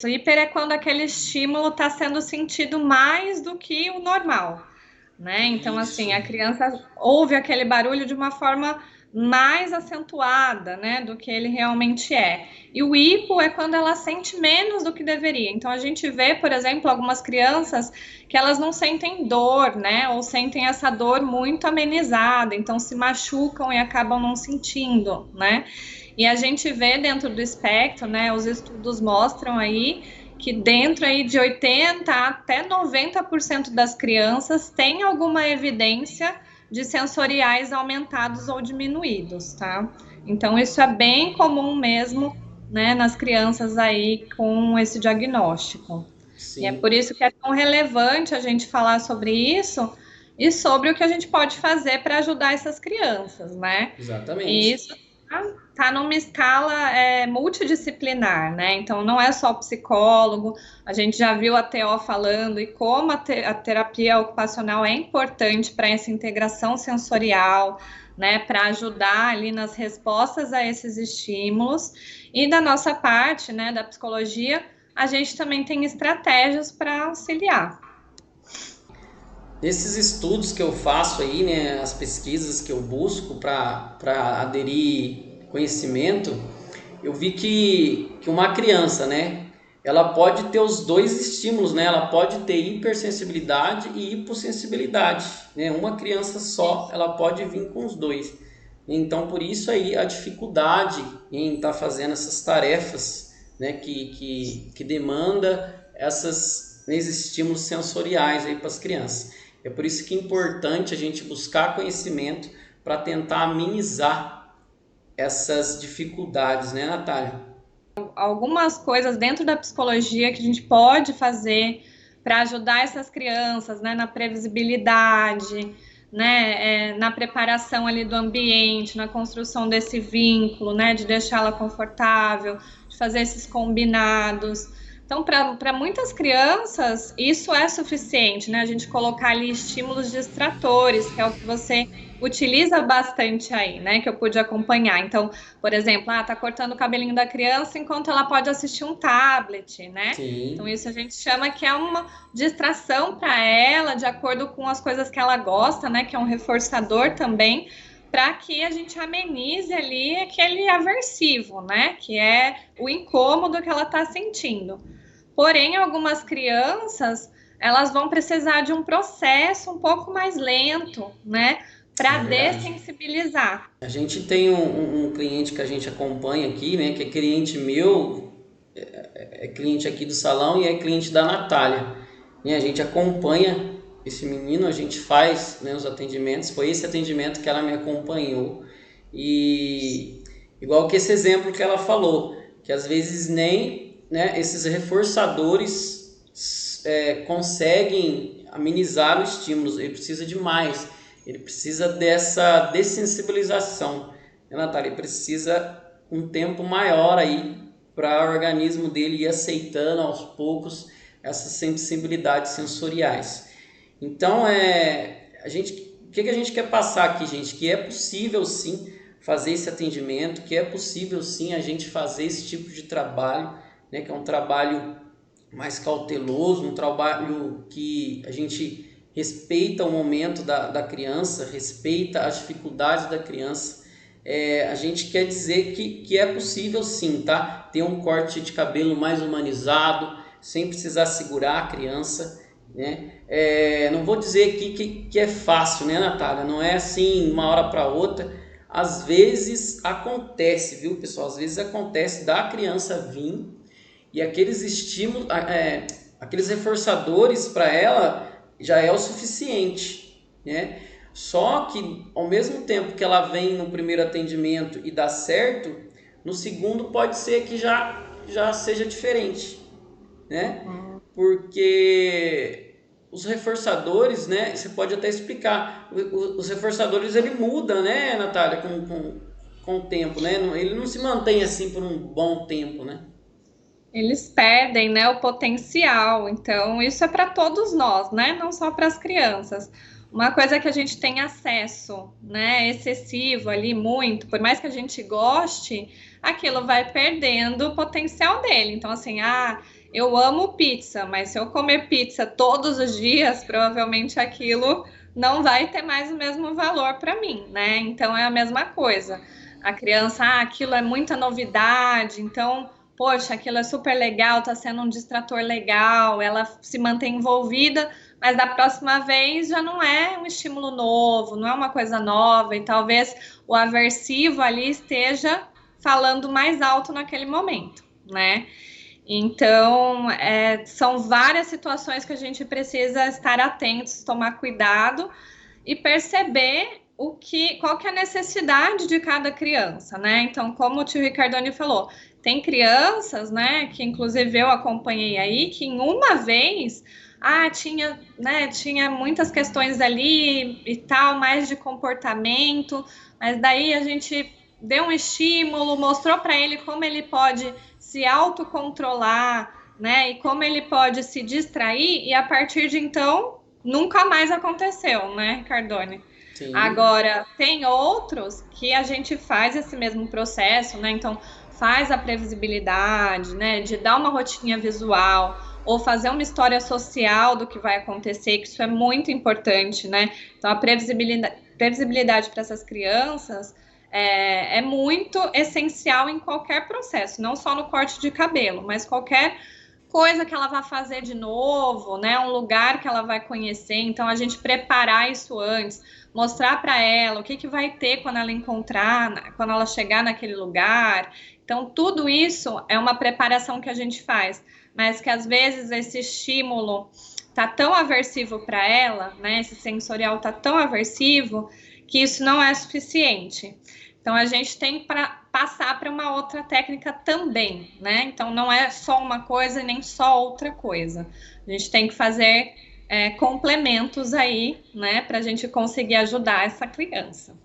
Hiper é quando aquele estímulo está sendo sentido mais do que o normal, né? Então, assim, a Isso. criança ouve aquele barulho de uma forma mais acentuada, né, do que ele realmente é. E o hipo é quando ela sente menos do que deveria. Então, a gente vê, por exemplo, algumas crianças que elas não sentem dor, né, ou sentem essa dor muito amenizada, então se machucam e acabam não sentindo, né? E a gente vê dentro do espectro, né, os estudos mostram aí que dentro aí de 80 até 90% das crianças tem alguma evidência de sensoriais aumentados ou diminuídos, tá? Então isso é bem comum mesmo, né, nas crianças aí com esse diagnóstico. E é por Sim, isso que é tão relevante a gente falar sobre isso e sobre o que a gente pode fazer para ajudar essas crianças, né? E exatamente. isso tá numa escala multidisciplinar, né? Então não é só o psicólogo, a gente já viu a TO falando e como a terapia ocupacional é importante para essa integração sensorial, né? Para ajudar ali nas respostas a esses estímulos. E da nossa parte, né, da psicologia, a gente também tem estratégias para auxiliar. Nesses estudos que eu faço aí, né, as pesquisas que eu busco para aderir conhecimento, eu vi que uma criança, né, ela pode ter os dois estímulos, né, ela pode ter hipersensibilidade e hipossensibilidade, né, uma criança só, ela pode vir com os dois. Então, por isso aí a dificuldade em estar fazendo essas tarefas, né, que demanda esses estímulos sensoriais aí para as crianças. É por isso que é importante a gente buscar conhecimento para tentar amenizar essas dificuldades, né, Natália? Algumas coisas dentro da psicologia que a gente pode fazer para ajudar essas crianças, né, na previsibilidade, né, na preparação ali do ambiente, na construção desse vínculo, né, de deixá-la confortável, de fazer esses combinados. Então, para muitas crianças, isso é suficiente, né? A gente colocar ali estímulos distratores, que é o que você utiliza bastante aí, né? Que eu pude acompanhar. Então, por exemplo, tá cortando o cabelinho da criança enquanto ela pode assistir um tablet, né? Então, Sim, isso a gente chama que é uma distração para ela, de acordo com as coisas que ela gosta, né? Que é um reforçador também, para que a gente amenize ali aquele aversivo, né? Que é o incômodo que ela está sentindo. Porém, algumas crianças, elas vão precisar de um processo um pouco mais lento, né? é Para verdade. dessensibilizar. A gente tem um cliente que a gente acompanha aqui, né, que é cliente meu, é cliente aqui do salão e é cliente da Natália. E a gente acompanha esse menino, a gente faz, né, os atendimentos. Foi esse atendimento que ela me acompanhou. E igual que esse exemplo que ela falou, que às vezes nem, né, esses reforçadores conseguem amenizar os estímulos, ele precisa de mais, ele precisa dessa dessensibilização, né, Natália? Ele precisa um tempo maior aí para o organismo dele ir aceitando aos poucos essas sensibilidades sensoriais. Então, o que a gente quer passar aqui, gente? Que é possível sim fazer esse atendimento, que é possível sim a gente fazer esse tipo de trabalho, né? Que é um trabalho mais cauteloso, um trabalho que a gente respeita o momento da criança, respeita as dificuldades da criança. A gente quer dizer que é possível sim, tá? Ter um corte de cabelo mais humanizado, sem precisar segurar a criança, né? Não vou dizer aqui que é fácil, né, Natália? Não é assim uma hora para outra. Às vezes acontece, viu, pessoal? Às vezes acontece da criança vir e aqueles estímulos, aqueles reforçadores para ela já é o suficiente, né? Só que ao mesmo tempo que ela vem no primeiro atendimento e dá certo, no segundo pode ser que já seja diferente, né? Porque os reforçadores, né? Você pode até explicar. Os reforçadores ele muda, né, Natália, com o tempo, né? Ele não se mantém assim por um bom tempo, né? Eles perdem, né, o potencial. Então, isso é para todos nós, né? Não só para as crianças. Uma coisa que a gente tem acesso, né, excessivo ali, muito, por mais que a gente goste, aquilo vai perdendo o potencial dele. Então, assim, eu amo pizza, mas se eu comer pizza todos os dias, provavelmente aquilo não vai ter mais o mesmo valor para mim, né? Então é a mesma coisa. A criança, aquilo é muita novidade, então, poxa, aquilo é super legal, tá sendo um distrator legal, ela se mantém envolvida, mas da próxima vez já não é um estímulo novo, não é uma coisa nova, e talvez o aversivo ali esteja falando mais alto naquele momento, né? Então, são várias situações que a gente precisa estar atentos, tomar cuidado e perceber qual que é a necessidade de cada criança, né? Então, como o tio Ricardoni falou, tem crianças, né, que inclusive eu acompanhei aí, que em uma vez, tinha muitas questões ali e tal, mais de comportamento, mas daí a gente deu um estímulo, mostrou para ele como ele pode se autocontrolar, né? E como ele pode se distrair, e a partir de então nunca mais aconteceu, né, Cardone? Sim. Agora, tem outros que a gente faz esse mesmo processo, né? Então, faz a previsibilidade, né? De dar uma rotina visual, ou fazer uma história social do que vai acontecer, que isso é muito importante, né? Então, a previsibilidade para essas crianças é muito essencial em qualquer processo, não só no corte de cabelo, mas qualquer coisa que ela vai fazer de novo, né? Um lugar que ela vai conhecer. Então, a gente preparar isso antes, mostrar para ela o que vai ter quando ela encontrar, quando ela chegar naquele lugar. Então, tudo isso é uma preparação que a gente faz, mas que às vezes esse estímulo tá tão aversivo para ela, né? Esse sensorial tá tão aversivo que isso não é suficiente. Então, a gente tem para passar para uma outra técnica também, né? Então, não é só uma coisa e nem só outra coisa. A gente tem que fazer complementos aí, né? Para a gente conseguir ajudar essa criança.